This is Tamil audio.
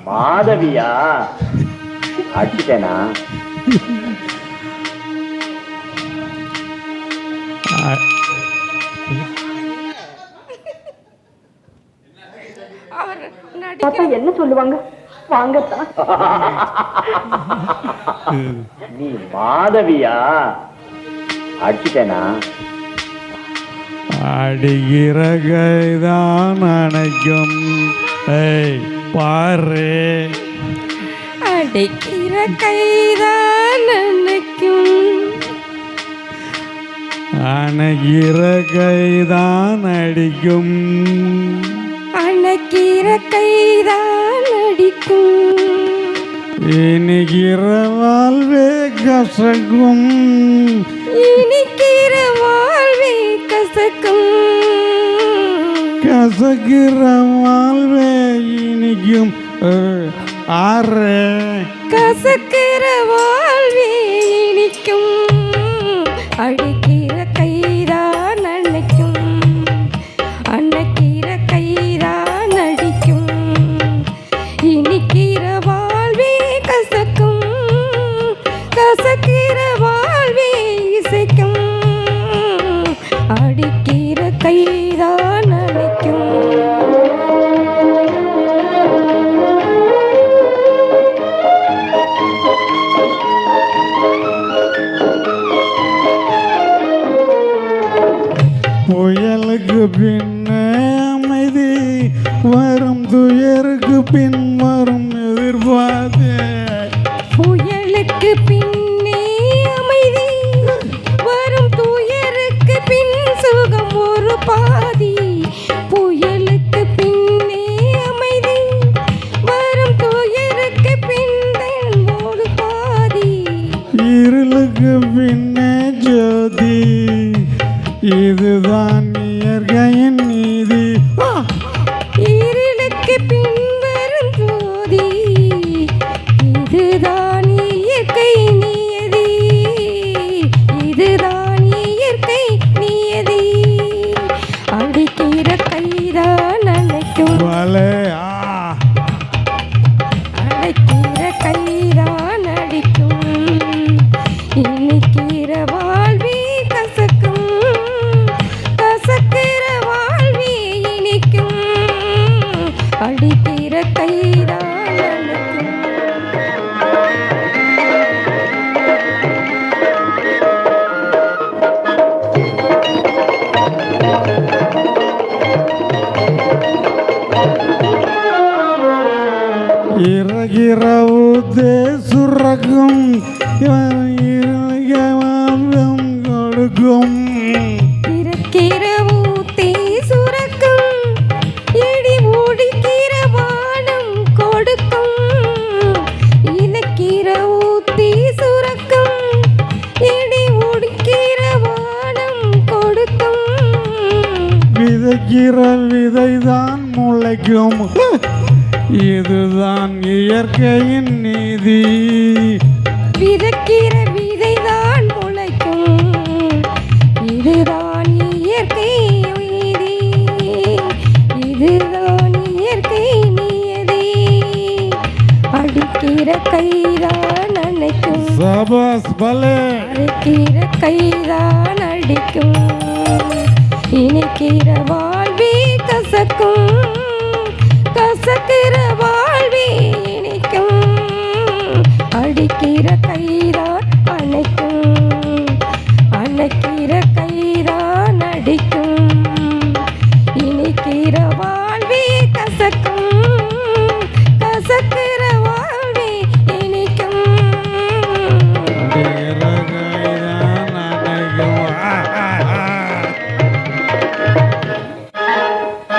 மாதவியா அடிச்சிட்டேனா? என்ன சொல்லுவாங்க? வாங்கத்தான். நீ மாதவியா அடிச்சிட்டேனா? அடிகிற கைதான் அணைக்கும். பாரு, அடிக்கிற கைதான் அணைக்கும். அணைகிற கைதான் அடிக்கும். அணைக்கிற கைதான் அடிக்கும். இனிக்கிற வாழ்வே கசக்கும். இனிக்கிற வாழ்வே கசக்கும். கசக்கிற வாழ்வே இனிக்கும். ஆறு கசக்கிற வாழ்வே இனிக்கும். அடிக்கிற கைதான் அணைக்கும். அணைக்கிற கைதான் அடிக்கும். இனிக்கிற வாழ்வே கசக்கும். கசக்கிற வாழ்வே இசைக்கும். அடிக்கிற கைதான் அணைக்கும். புயலுக்கு பின்னே அமைதி வரும், துயருக்கு பின் வரும் எதிர்பார்த்து. புயலுக்கு பின்னே அமைதி வரும், துயருக்கு பின் சுகம் ஒரு பாதி. புயலுக்கு பின்னே அமைதி வரும், துயருக்கு பின் ஒரு பாதி. இருளுக்கு பின்னே ஜோதி, இதுதான் இயற்கையின் நீதி. இருளுக்கு பின் வரும் ஜோதி, இதுதான் இயற்கை நியதி. இதுதான் இயற்கை நியதி. அடிக்கிற கைதான் அணைக்கும். அடைக்கிற கைதான் அடிக்கும். இனிக்கிற வாழ்வே கசக்கும். கசக்கிற வாழ்வே இனிக்கும். அடிக்கிற கைதான் அணைக்கும். இரவு சுரக்கும், வாழ்வம் கொடுக்கும். இருக்கிற ஊத்தே சுரக்கும், இடி ஓடிக்கிற வானம் கொடுக்கும். இனக்கிற ஊத்தே சுரக்கும், இடி ஓடிக்கிற வானம் கொடுக்கும். விதைக்கிற விதைதான் முளைக்கும். இதுதான் இயற்கையின் நீதி. விதைக்கிற விதைதான் முளைக்கும். இதுதான் இயற்கை நீதி. இதுதான் இயற்கை நியதி. அடிக்கிற கைதான் அணைக்கும். சபாஸ் பலே. அடிக்கிற கைதான் அடிக்கும். இனிக்கிற வாழ்வே கசக்கும். கசக்கிற